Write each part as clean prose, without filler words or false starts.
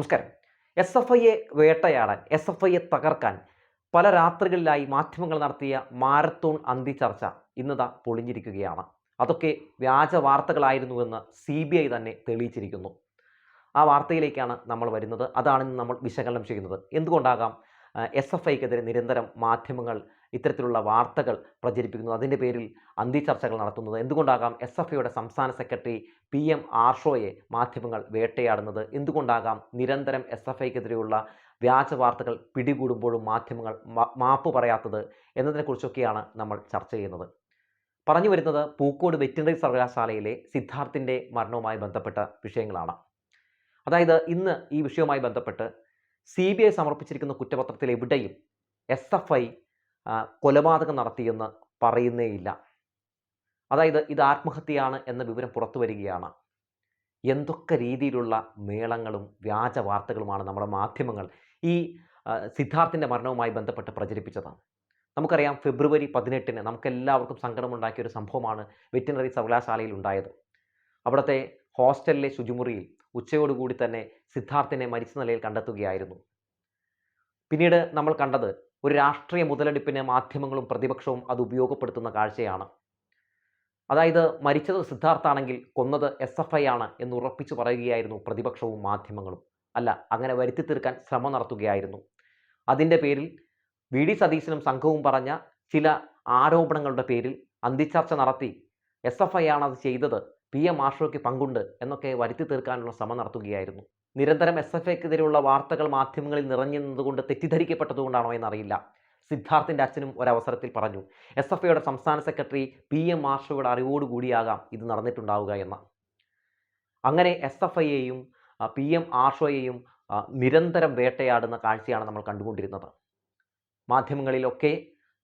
നമസ്കാരം. S F ഐയെ വേട്ടയാടാൻ, എസ് എഫ് ഐയെ തകർക്കാൻ പല രാത്രികളിലായി മാധ്യമങ്ങൾ നടത്തിയ മാരത്തോൺ അന്തിച്ചർച്ച ഇന്നിതാ പൊളിഞ്ഞിരിക്കുകയാണ്. അതൊക്കെ വ്യാജ വാർത്തകളായിരുന്നുവെന്ന് CBI തന്നെ തെളിയിച്ചിരിക്കുന്നു. ആ വാർത്തയിലേക്കാണ് നമ്മൾ വരുന്നത്. അതാണ് ഇന്ന് നമ്മൾ വിശകലനം ചെയ്യുന്നത്. എന്തുകൊണ്ടാകാം എസ് എഫ് ഐക്കെതിരെ നിരന്തരം മാധ്യമങ്ങൾ ഇത്തരത്തിലുള്ള വാർത്തകൾ പ്രചരിപ്പിക്കുന്നത്, അതിൻ്റെ പേരിൽ അന്തിച്ചർച്ചകൾ നടത്തുന്നത്? എന്തുകൊണ്ടാകാം എസ് എഫ് ഐയുടെ സംസ്ഥാന സെക്രട്ടറി PM ആർഷോയെ മാധ്യമങ്ങൾ വേട്ടയാടുന്നത്? എന്തുകൊണ്ടാകാം നിരന്തരം എസ് എഫ് ഐക്കെതിരെയുള്ള വ്യാജ വാർത്തകൾ പിടികൂടുമ്പോഴും മാധ്യമങ്ങൾ മാപ്പ് പറയാത്തത് എന്നതിനെക്കുറിച്ചൊക്കെയാണ് നമ്മൾ ചർച്ച ചെയ്യുന്നത്. പറഞ്ഞു വരുന്നത് പൂക്കോട് വെറ്റിനറി സർവകലാശാലയിലെ സിദ്ധാർത്ഥിൻ്റെ മരണവുമായി ബന്ധപ്പെട്ട വിഷയങ്ങളാണ്. അതായത് ഇന്ന് ഈ വിഷയവുമായി ബന്ധപ്പെട്ട് CBI സമർപ്പിച്ചിരിക്കുന്ന കുറ്റപത്രത്തിൽ എവിടെയും SFI കൊലപാതകം നടത്തിയെന്ന് പറയുന്നേയില്ല. അതായത് ഇത് ആത്മഹത്യയാണ് എന്ന വിവരം പുറത്തു വരികയാണ്. എന്തൊക്കെ രീതിയിലുള്ള മേളങ്ങളും വ്യാജ വാർത്തകളുമാണ് നമ്മുടെ മാധ്യമങ്ങൾ ഈ സിദ്ധാർത്ഥിൻ്റെ മരണവുമായി ബന്ധപ്പെട്ട് പ്രചരിപ്പിച്ചത്. നമുക്കറിയാം, ഫെബ്രുവരി 18-ന് നമുക്കെല്ലാവർക്കും സങ്കടമുണ്ടാക്കിയ ഒരു സംഭവമാണ് വെറ്റിനറി സർവകലാശാലയിൽ ഉണ്ടായത്. അവിടുത്തെ ഹോസ്റ്റലിലെ ശുചിമുറിയിൽ ഉച്ചയോടുകൂടി തന്നെ സിദ്ധാർത്ഥിനെ മരിച്ച നിലയിൽ കണ്ടെത്തുകയായിരുന്നു. പിന്നീട് നമ്മൾ കണ്ടത് ഒരു രാഷ്ട്രീയ മുതലെടുപ്പിന് മാധ്യമങ്ങളും പ്രതിപക്ഷവും അത് ഉപയോഗപ്പെടുത്തുന്ന കാഴ്ചയാണ്. അതായത് മരിച്ചത് സിദ്ധാർത്ഥാണെങ്കിൽ കൊന്നത് SFI ആണ് എന്ന് ഉറപ്പിച്ചു പറയുകയായിരുന്നു പ്രതിപക്ഷവും മാധ്യമങ്ങളും. അല്ല, അങ്ങനെ വരുത്തി തീർക്കാൻ ശ്രമം നടത്തുകയായിരുന്നു. അതിൻ്റെ പേരിൽ VD സതീശനും സംഘവും പറഞ്ഞ ചില ആരോപണങ്ങളുടെ പേരിൽ അന്തിച്ചർച്ച നടത്തി SFI ആണ് അത് ചെയ്തത്, PM ആർഷോയ്ക്ക് പങ്കുണ്ട് എന്നൊക്കെ വരുത്തി തീർക്കാനുള്ള ശ്രമം നടത്തുകയായിരുന്നു. നിരന്തരം SFIക്കെതിരെയുള്ള വാർത്തകൾ മാധ്യമങ്ങളിൽ നിറഞ്ഞു നിന്നതുകൊണ്ട് തെറ്റിദ്ധരിക്കപ്പെട്ടതുകൊണ്ടാണോ എന്നറിയില്ല. സിദ്ധാർത്ഥിൻ്റെ അച്ഛനും ഒരവസരത്തിൽ പറഞ്ഞു, SFIയുടെ സംസ്ഥാന സെക്രട്ടറി PM ആർഷോയുടെ അറിവോടുകൂടിയാകാം ഇത് നടന്നിട്ടുണ്ടാവുക എന്ന്. അങ്ങനെ SFIയെയും PM ആർഷോയെയും നിരന്തരം വേട്ടയാടുന്ന കാഴ്ചയാണ് നമ്മൾ കണ്ടുകൊണ്ടിരുന്നത്. മാധ്യമങ്ങളിലൊക്കെ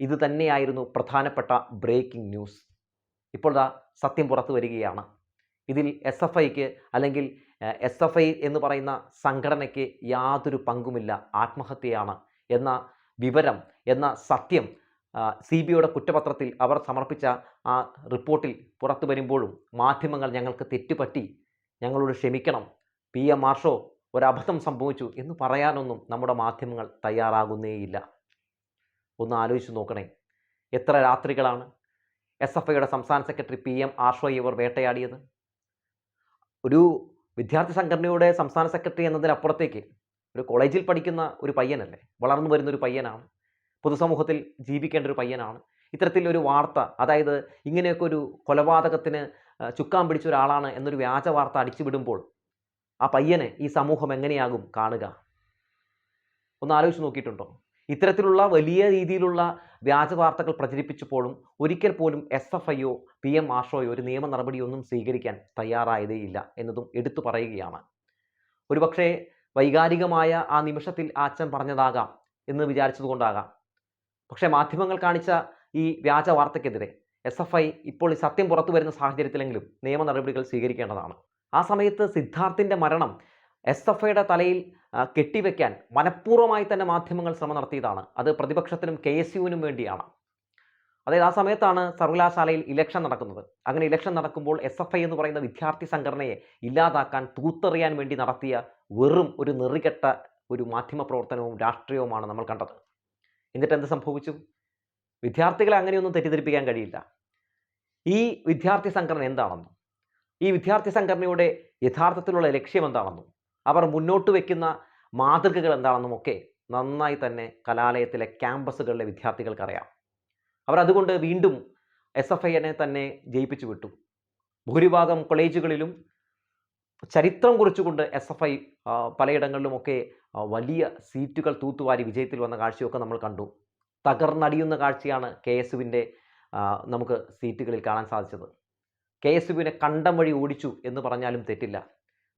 ഇത് തന്നെയായിരുന്നു പ്രധാനപ്പെട്ട ബ്രേക്കിംഗ് ന്യൂസ്. ഇപ്പോൾ സത്യം പുറത്തു വരികയാണ്. ഇതിൽ SFIക്ക് അല്ലെങ്കിൽ SFI എന്ന് പറയുന്ന സംഘടനയ്ക്ക് യാതൊരു പങ്കുമില്ല, ആത്മഹത്യയാണ് എന്ന വിവരം, എന്ന സത്യം CBIയുടെ കുറ്റപത്രത്തിൽ അവർ സമർപ്പിച്ച ആ റിപ്പോർട്ടിൽ പുറത്തു വരുമ്പോഴും മാധ്യമങ്ങൾ ഞങ്ങൾക്ക് തെറ്റുപറ്റി, ഞങ്ങളോട് ക്ഷമിക്കണം, PM ആർഷോ ഒരബദ്ധം സംഭവിച്ചു എന്ന് പറയാനൊന്നും നമ്മുടെ മാധ്യമങ്ങൾ തയ്യാറാകുന്നേയില്ല. ഒന്ന് ആലോചിച്ച് നോക്കണേ, എത്ര രാത്രികളാണ് SFIയുടെ സംസ്ഥാന സെക്രട്ടറി PM ആർഷോയെ ഇവർ വേട്ടയാടിയത്? ഒരു വിദ്യാർത്ഥി സംഘടനയുടെ സംസ്ഥാന സെക്രട്ടറി എന്നതിനപ്പുറത്തേക്ക് ഒരു കോളേജിൽ പഠിക്കുന്ന ഒരു പയ്യനല്ലേ, വളർന്നു വരുന്നൊരു പയ്യനാണ്, പൊതുസമൂഹത്തിൽ ജീവിക്കേണ്ട ഒരു പയ്യനാണ്. ഇത്തരത്തിലൊരു വാർത്ത, അതായത് ഇങ്ങനെയൊക്കെ ഒരു കൊലപാതകത്തിന് ചുക്കാൻ പിടിച്ച ഒരാളാണ് എന്നൊരു വ്യാജ വാർത്ത അടിച്ചുവിടുമ്പോൾ ആ പയ്യനെ ഈ സമൂഹം എങ്ങനെയാകും കാണുക? ഒന്ന് ആലോചിച്ച് നോക്കിയിട്ടുണ്ടോ? ഇത്തരത്തിലുള്ള വലിയ രീതിയിലുള്ള വ്യാജ വാർത്തകൾ പ്രചരിപ്പിച്ചപ്പോഴും ഒരിക്കൽ പോലും SFIയോ PM ആർഷോയോ ഒരു നിയമ നടപടിയൊന്നും സ്വീകരിക്കാൻ തയ്യാറായതേയില്ല എന്നതും എടുത്തു പറയുകയാണ്. ഒരുപക്ഷെ വൈകാരികമായ ആ നിമിഷത്തിൽ ആ അച്ഛൻ പറഞ്ഞതാകാം എന്ന് വിചാരിച്ചതുകൊണ്ടാകാം. പക്ഷേ മാധ്യമങ്ങൾ കാണിച്ച ഈ വ്യാജ വാർത്തയ്ക്കെതിരെ SFI ഇപ്പോൾ ഈ സത്യം പുറത്തു വരുന്ന സാഹചര്യത്തിലെങ്കിലും നിയമ നടപടികൾ സ്വീകരിക്കേണ്ടതാണ്. ആ സമയത്ത് സിദ്ധാർത്ഥിൻ്റെ മരണം SFIയുടെ തലയിൽ കെട്ടിവെക്കാൻ മനഃപൂർവ്വമായി തന്നെ മാധ്യമങ്ങൾ ശ്രമം നടത്തിയതാണ്. അത് പ്രതിപക്ഷത്തിനും KSUവിനും വേണ്ടിയാണ്. അതായത് ആ സമയത്താണ് സർവകലാശാലയിൽ ഇലക്ഷൻ നടക്കുന്നത്. അങ്ങനെ ഇലക്ഷൻ നടക്കുമ്പോൾ SFI എന്ന് പറയുന്ന വിദ്യാർത്ഥി സംഘടനയെ ഇല്ലാതാക്കാൻ, തൂത്തെറിയാൻ വേണ്ടി നടത്തിയ വെറും ഒരു നെറികെട്ട ഒരു മാധ്യമ പ്രവർത്തനവും രാഷ്ട്രീയവുമാണ് നമ്മൾ കണ്ടത്. എന്നിട്ട് എന്ത് സംഭവിച്ചു? വിദ്യാർത്ഥികളെ അങ്ങനെയൊന്നും തെറ്റിദ്ധരിപ്പിക്കാൻ കഴിയില്ല. ഈ വിദ്യാർത്ഥി സംഘടന എന്താണെന്നും ഈ വിദ്യാർത്ഥി സംഘടനയുടെ യഥാർത്ഥത്തിലുള്ള ലക്ഷ്യം എന്താണെന്നും അവർ മുന്നോട്ട് വയ്ക്കുന്ന മാതൃകകൾ എന്താണെന്നും ഒക്കെ നന്നായി തന്നെ കലാലയത്തിലെ ക്യാമ്പസുകളിലെ വിദ്യാർത്ഥികൾക്കറിയാം. അവർ അതുകൊണ്ട് വീണ്ടും SFIനെ തന്നെ ജയിപ്പിച്ചു വിട്ടു. ഭൂരിഭാഗം കോളേജുകളിലും ചരിത്രം കുറിച്ചുകൊണ്ട് SFI പലയിടങ്ങളിലുമൊക്കെ വലിയ സീറ്റുകൾ തൂത്തുവാരി വിജയത്തിൽ വന്ന കാഴ്ചയൊക്കെ നമ്മൾ കണ്ടു. തകർന്നടിയുന്ന കാഴ്ചയാണ് KSUവിൻ്റെ നമുക്ക് സീറ്റുകളിൽ കാണാൻ സാധിച്ചത്. KSUവിനെ കണ്ടം വഴി ഓടിച്ചു എന്ന് പറഞ്ഞാലും തെറ്റില്ല.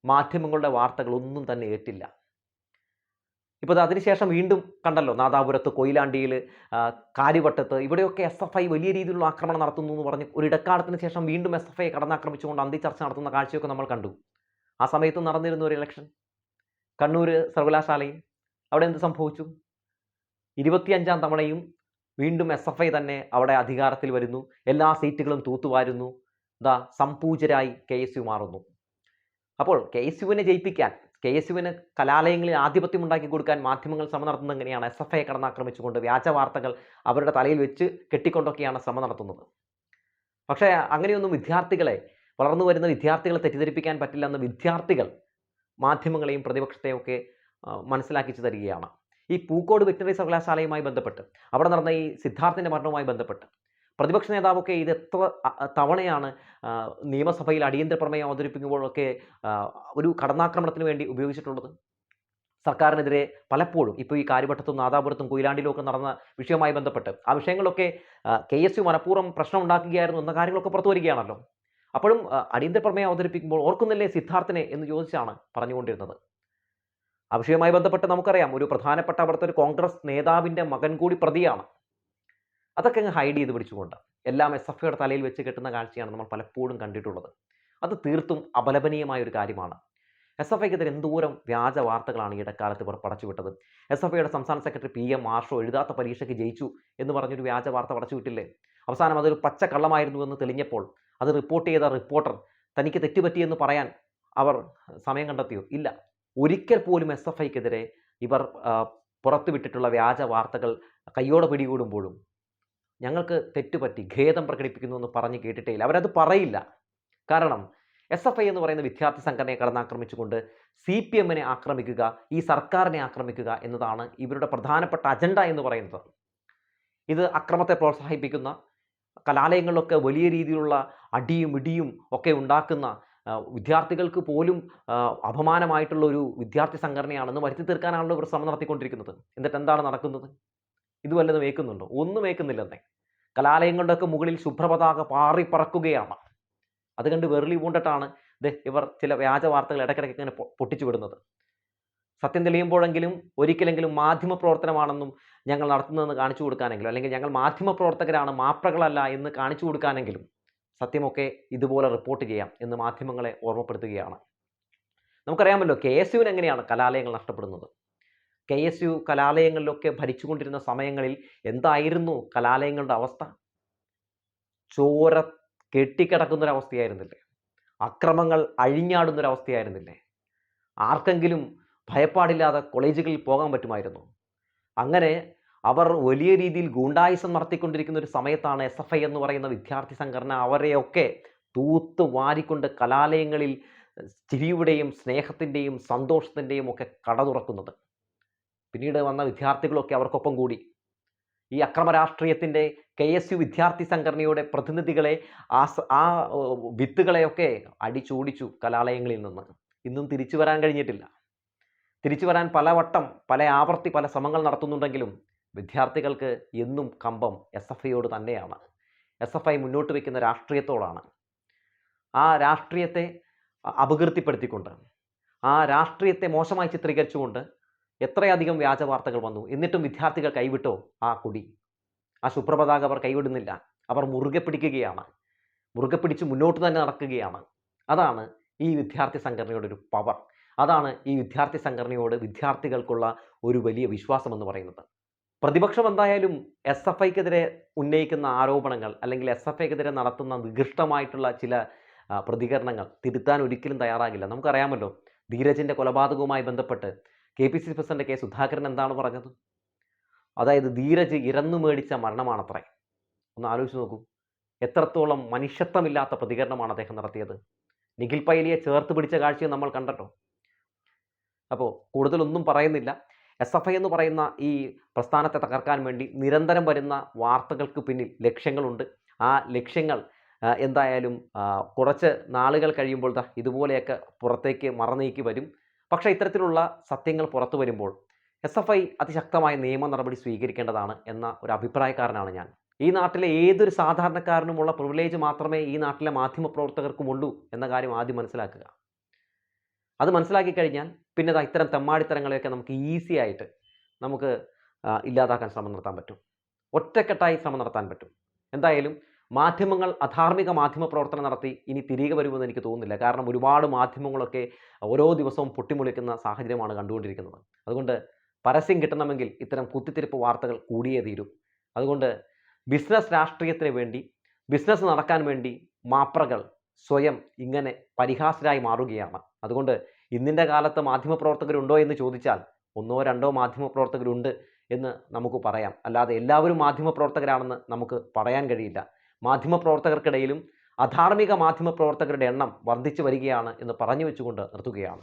മാധ്യമങ്ങളുടെ വാർത്തകൾ ഒന്നും തന്നെ ഏറ്റില്ല. ഇപ്പോൾ അതിനുശേഷം വീണ്ടും കണ്ടല്ലോ, നാദാപുരത്ത്, കൊയിലാണ്ടിയിൽ, കാര്യവട്ടത്ത്, ഇവിടെയൊക്കെ SFI വലിയ രീതിയിലുള്ള ആക്രമണം നടത്തുന്നു എന്ന് പറഞ്ഞ് ഒരു ഇടക്കാലത്തിന് ശേഷം വീണ്ടും SFI കടന്നാക്രമിച്ചുകൊണ്ട് അന്തിച്ചർച്ച നടത്തുന്ന കാഴ്ചയൊക്കെ നമ്മൾ കണ്ടു. ആ സമയത്ത് നടന്നിരുന്ന ഒരു ഇലക്ഷൻ കണ്ണൂർ സർവകലാശാലയിൽ, അവിടെ എന്ത് സംഭവിച്ചു? 25ാം തവണയും വീണ്ടും SFI തന്നെ അവിടെ അധികാരത്തിൽ വരുന്നു, എല്ലാ സീറ്റുകളും തൂത്തുവാരുന്നു, സംപൂജരായി KSU മാറുന്നു. അപ്പോൾ KSUവിനെ ജയിപ്പിക്കാൻ, KSUവിന് കലാലയങ്ങളിൽ ആധിപത്യം ഉണ്ടാക്കി കൊടുക്കാൻ മാധ്യമങ്ങൾ ശ്രമം നടത്തുന്നത് എങ്ങനെയാണ്? SFIയെ കടന്നാക്രമിച്ചുകൊണ്ട് വ്യാജ വാർത്തകൾ അവരുടെ തലയിൽ വെച്ച് കെട്ടിക്കൊണ്ടൊക്കെയാണ് ശ്രമം നടത്തുന്നത്. പക്ഷേ അങ്ങനെയൊന്നും വളർന്നു വരുന്ന വിദ്യാർത്ഥികളെ തെറ്റിദ്ധരിപ്പിക്കാൻ പറ്റില്ലെന്ന് വിദ്യാർത്ഥികൾ മാധ്യമങ്ങളെയും പ്രതിപക്ഷത്തെയും ഒക്കെ മനസ്സിലാക്കിച്ചു തരികയാണ്. ഈ പൂക്കോട് വെറ്ററിനറി സർവകലാശാലയുമായി ബന്ധപ്പെട്ട് അവിടെ നടന്ന ഈ സിദ്ധാർത്ഥിൻ്റെ മരണവുമായി ബന്ധപ്പെട്ട് പ്രതിപക്ഷ നേതാവൊക്കെ ഇത് എത്ര തവണയാണ് നിയമസഭയിൽ അടിയന്തര പ്രമേയം അവതരിപ്പിക്കുമ്പോഴൊക്കെ ഒരു കടന്നാക്രമണത്തിന് വേണ്ടി ഉപയോഗിച്ചിട്ടുള്ളത്? സർക്കാരിനെതിരെ പലപ്പോഴും ഇപ്പോൾ ഈ കാര്യവട്ടത്തും നാദാപുരത്തും കൊയിലാണ്ടിലും ഒക്കെ നടന്ന വിഷയവുമായി ബന്ധപ്പെട്ട് ആ വിഷയങ്ങളൊക്കെ KSU മനഃപൂർവ്വം പ്രശ്നം ഉണ്ടാക്കുകയായിരുന്നു എന്ന കാര്യങ്ങളൊക്കെ പുറത്തു വരികയാണല്ലോ. അപ്പോഴും അടിയന്തര പ്രമേയം അവതരിപ്പിക്കുമ്പോൾ ഓർക്കുന്നില്ലേ സിദ്ധാർത്ഥിനെ എന്ന് ചോദിച്ചാണ് പറഞ്ഞുകൊണ്ടിരുന്നത്. ആ വിഷയവുമായി ബന്ധപ്പെട്ട് നമുക്കറിയാം, ഒരു പ്രധാനപ്പെട്ട അവിടുത്തെ ഒരു കോൺഗ്രസ് നേതാവിൻ്റെ മകൻ കൂടി പ്രതിയാണ്. അതൊക്കെ അങ്ങ് ഹൈഡ് ചെയ്ത് പിടിച്ചുകൊണ്ട് എല്ലാം SFIയുടെ തലയിൽ വെച്ച് കെട്ടുന്ന കാഴ്ചയാണ് നമ്മൾ പലപ്പോഴും കണ്ടിട്ടുള്ളത്. അത് തീർത്തും അപലപനീയമായ ഒരു കാര്യമാണ്. SFIക്കെതിരെ എന്തോരം വ്യാജ വാർത്തകളാണ് ഈ ഇടക്കാലത്ത് ഇവർ പടച്ചുവിട്ടത്. SFIയുടെ സംസ്ഥാന സെക്രട്ടറി PM മാർഷോ എഴുതാത്ത പരീക്ഷയ്ക്ക് ജയിച്ചു എന്ന് പറഞ്ഞൊരു വ്യാജ വാർത്ത പടച്ചുവിട്ടില്ലേ? അവസാനം അതൊരു പച്ചക്കള്ളമായിരുന്നു എന്ന് തെളിഞ്ഞപ്പോൾ അത് റിപ്പോർട്ട് ചെയ്ത റിപ്പോർട്ടർ തനിക്ക് തെറ്റുപറ്റിയെന്ന് പറയാൻ അവർ സമയം കണ്ടെത്തിയോ? ഇല്ല. ഒരിക്കൽ പോലും SFIക്കെതിരെ ഇവർ പുറത്തുവിട്ടിട്ടുള്ള വ്യാജ വാർത്തകൾ കയ്യോടെ പിടികൂടുമ്പോഴും ഞങ്ങൾക്ക് തെറ്റുപറ്റി, ഖേദം പ്രകടിപ്പിക്കുന്നു എന്ന് പറഞ്ഞ് കേട്ടിട്ടേയില്ല. അവരത് പറയില്ല. കാരണം SFI എന്ന് പറയുന്ന വിദ്യാർത്ഥി സംഘടനയെ കടന്നാക്രമിച്ചുകൊണ്ട് CPMനെ ആക്രമിക്കുക, ഈ സർക്കാരിനെ ആക്രമിക്കുക എന്നതാണ് ഇവരുടെ പ്രധാനപ്പെട്ട അജണ്ട എന്ന് പറയുന്നത്. ഇത് അക്രമത്തെ പ്രോത്സാഹിപ്പിക്കുന്ന, കലാലയങ്ങളിലൊക്കെ വലിയ രീതിയിലുള്ള അടിയും ഇടിയും ഒക്കെ ഉണ്ടാക്കുന്ന, വിദ്യാർത്ഥികൾക്ക് പോലും അപമാനമായിട്ടുള്ള ഒരു വിദ്യാർത്ഥി സംഘടനയാണെന്ന് വരുത്തി തീർക്കാനാണല്ലോ ഇവർ ശ്രമം നടത്തിക്കൊണ്ടിരിക്കുന്നത്. എന്നിട്ട് എന്താണ് നടക്കുന്നത്? ഇത് വല്ലതും ഏൽക്കുന്നുണ്ടോ? ഒന്നും ഏൽക്കുന്നില്ലെന്നേ. കലാലയങ്ങളുടെയൊക്കെ മുകളിൽ ശുഭ്രപതാക പാറിപ്പറക്കുകയാണ്. അത് കണ്ട് വെറുളി പൂണ്ടിട്ടാണ് ഇവർ ചില വ്യാജ വാർത്തകൾ ഇടയ്ക്കിടയ്ക്ക് ഇങ്ങനെ പൊട്ടിച്ചു വിടുന്നത്. സത്യം തെളിയുമ്പോഴെങ്കിലും ഒരിക്കലെങ്കിലും മാധ്യമ പ്രവർത്തനമാണെന്നും ഞങ്ങൾ നടത്തുന്നതെന്ന് കാണിച്ചു കൊടുക്കാനെങ്കിലും, അല്ലെങ്കിൽ ഞങ്ങൾ മാധ്യമ പ്രവർത്തകരാണ്, മാപ്രകളല്ല എന്ന് കാണിച്ചു കൊടുക്കാനെങ്കിലും സത്യമൊക്കെ ഇതുപോലെ റിപ്പോർട്ട് ചെയ്യാം എന്ന് മാധ്യമങ്ങളെ ഓർമ്മപ്പെടുത്തുകയാണ്. നമുക്കറിയാമല്ലോ KSUവിന് എങ്ങനെയാണ് കലാലയങ്ങൾ നഷ്ടപ്പെടുന്നത്. KSU കലാലയങ്ങളിലൊക്കെ ഭരിച്ചുകൊണ്ടിരുന്ന സമയങ്ങളിൽ എന്തായിരുന്നു കലാലയങ്ങളുടെ അവസ്ഥ? ചോര കെട്ടിക്കിടക്കുന്നൊരവസ്ഥയായിരുന്നില്ലേ? അക്രമങ്ങൾ അഴിഞ്ഞാടുന്നൊരവസ്ഥയായിരുന്നില്ലേ? ആർക്കെങ്കിലും ഭയപ്പാടില്ലാതെ കോളേജുകളിൽ പോകാൻ പറ്റുമായിരുന്നു. അങ്ങനെ അവർ വലിയ രീതിയിൽ ഗൂണ്ടായിസം നടത്തിക്കൊണ്ടിരിക്കുന്ന ഒരു സമയത്താണ് SFI എന്ന് പറയുന്ന വിദ്യാർത്ഥി സംഘടന അവരെയൊക്കെ തൂത്ത് വാരിക്കൊണ്ട് കലാലയങ്ങളിൽ ചിരിയുടെയും സ്നേഹത്തിൻ്റെയും സന്തോഷത്തിൻ്റെയും ഒക്കെ കട തുറക്കുന്നത്. പിന്നീട് വന്ന വിദ്യാർത്ഥികളൊക്കെ അവർക്കൊപ്പം കൂടി. ഈ അക്രമ രാഷ്ട്രീയത്തിൻ്റെ KSU വിദ്യാർത്ഥി സംഘടനയുടെ പ്രതിനിധികളെ ആ വിത്തുകളെയൊക്കെ അടിച്ചോടിച്ചു കലാലയങ്ങളിൽ നിന്ന്. ഇന്നും തിരിച്ചു വരാൻ കഴിഞ്ഞിട്ടില്ല. തിരിച്ചു വരാൻ പലവട്ടം, പല ആവർത്തി, പല ശ്രമങ്ങൾ നടത്തുന്നുണ്ടെങ്കിലും വിദ്യാർത്ഥികൾക്ക് എന്നും കമ്പം SFIയോട് തന്നെയാണ്. SFI മുന്നോട്ട് വയ്ക്കുന്ന രാഷ്ട്രീയത്തോടാണ്. ആ രാഷ്ട്രീയത്തെ അപകീർത്തിപ്പെടുത്തിക്കൊണ്ട്, ആ രാഷ്ട്രീയത്തെ മോശമായി ചിത്രീകരിച്ചുകൊണ്ട് എത്രയധികം വ്യാജ വാർത്തകൾ വന്നു. എന്നിട്ടും വിദ്യാർത്ഥികൾ കൈവിട്ടോ ആ കൊടി? ആ ശുഭ്രപതാക അവർ കൈവിടുന്നില്ല. അവർ മുറുകെ പിടിക്കുകയാണ്. മുറുകെ പിടിച്ച് മുന്നോട്ട് തന്നെ നടക്കുകയാണ്. അതാണ് ഈ വിദ്യാർത്ഥി സംഘടനയുടെ ഒരു പവർ. അതാണ് ഈ വിദ്യാർത്ഥി സംഘടനയോട് വിദ്യാർത്ഥികൾക്കുള്ള ഒരു വലിയ വിശ്വാസം എന്ന് പറയുന്നത്. പ്രതിപക്ഷം എന്തായാലും SFIക്കെതിരെ ഉന്നയിക്കുന്ന ആരോപണങ്ങൾ, അല്ലെങ്കിൽ SFIക്കെതിരെ നടത്തുന്ന നികൃഷ്ടമായിട്ടുള്ള ചില പ്രതികരണങ്ങൾ തിരുത്താൻ ഒരിക്കലും തയ്യാറാകില്ല. നമുക്കറിയാമല്ലോ, ധീരജിൻ്റെ കൊലപാതകവുമായി ബന്ധപ്പെട്ട് KPCC പ്രസിഡന്റ് K. സുധാകരൻ എന്താണ് പറഞ്ഞത്? അതായത് ധീരജ് ഇരന്നു മേടിച്ച മരണമാണത്രേ. ഒന്ന് ആലോചിച്ച് നോക്കൂ. എത്രത്തോളം മനുഷ്യത്വമില്ലാത്ത പ്രതികരണമാണ് അദ്ദേഹം നടത്തിയത്. നിഖിൽ പൈലിയെ ചേർത്ത് പിടിച്ച കാഴ്ചയും നമ്മൾ കണ്ടല്ലോ. അപ്പോൾ കൂടുതലൊന്നും പറയുന്നില്ല. SFI എന്ന് പറയുന്ന ഈ പ്രസ്ഥാനത്തെ തകർക്കാൻ വേണ്ടി നിരന്തരം വരുന്ന വാർത്തകൾക്ക് പിന്നിൽ ലക്ഷ്യങ്ങളുണ്ട്. ആ ലക്ഷ്യങ്ങൾ എന്തായാലും കുറച്ച് നാളുകൾ കഴിയുമ്പോൾ ഇതുപോലെയൊക്കെ പുറത്തേക്ക് മറനീക്കി വരും. പക്ഷേ ഇത്തരത്തിലുള്ള സത്യങ്ങൾ പുറത്തു വരുമ്പോൾ SFI അതിശക്തമായ നിയമ നടപടി സ്വീകരിക്കേണ്ടതാണ് എന്ന ഒരു അഭിപ്രായക്കാരനാണ് ഞാൻ. ഈ നാട്ടിലെ ഏതൊരു സാധാരണക്കാരനുമുള്ള പ്രിവിലേജ് മാത്രമേ ഈ നാട്ടിലെ മാധ്യമപ്രവർത്തകർക്കുമുള്ളൂ എന്ന കാര്യം ആദ്യം മനസ്സിലാക്കുക. അത് മനസ്സിലാക്കി കഴിഞ്ഞാൽ പിന്നെ ഇത്തരം തെമ്മാടിത്തരങ്ങളെയൊക്കെ നമുക്ക് ഈസി ആയിട്ട് നമുക്ക് ഇല്ലാതാക്കാൻ ശ്രമം നടത്താൻ പറ്റും. ഒറ്റക്കെട്ടായി ശ്രമം നടത്താൻ പറ്റും. എന്തായാലും മാധ്യമങ്ങൾ അധാർമിക മാധ്യമ പ്രവർത്തനം നടത്തി ഇനി തിരികെ വരുമെന്ന് എനിക്ക് തോന്നുന്നില്ല. കാരണം ഒരുപാട് മാധ്യമങ്ങളൊക്കെ ഓരോ ദിവസവും പൊട്ടിമുളിക്കുന്ന സാഹചര്യമാണ് കണ്ടുകൊണ്ടിരിക്കുന്നത്. അതുകൊണ്ട് പരസ്യം കിട്ടണമെങ്കിൽ ഇത്തരം കുത്തിത്തിരിപ്പ് വാർത്തകൾ കൂടിയേ തീരൂ. അതുകൊണ്ട് ബിസിനസ് രാഷ്ട്രീയത്തിന് വേണ്ടി, ബിസിനസ് നടക്കാൻ വേണ്ടി മാപ്രകൾ സ്വയം ഇങ്ങനെ പരിഹാസ്യരായി മാറുകയാണ്. അതുകൊണ്ട് ഇന്നിൻ്റെ കാലത്ത് മാധ്യമപ്രവർത്തകരുണ്ടോ എന്ന് ചോദിച്ചാൽ ഒന്നോ രണ്ടോ മാധ്യമപ്രവർത്തകരുണ്ട് എന്ന് നമുക്ക് പറയാം. അല്ലാതെ എല്ലാവരും മാധ്യമപ്രവർത്തകരാണെന്ന് നമുക്ക് പറയാൻ കഴിയില്ല. മാധ്യമപ്രവർത്തകർക്കിടയിലും അധാർമിക മാധ്യമപ്രവർത്തകരുടെ എണ്ണം വർദ്ധിച്ചു വരികയാണ് എന്ന് പറഞ്ഞു വെച്ചുകൊണ്ട് നിർത്തുകയാണ്.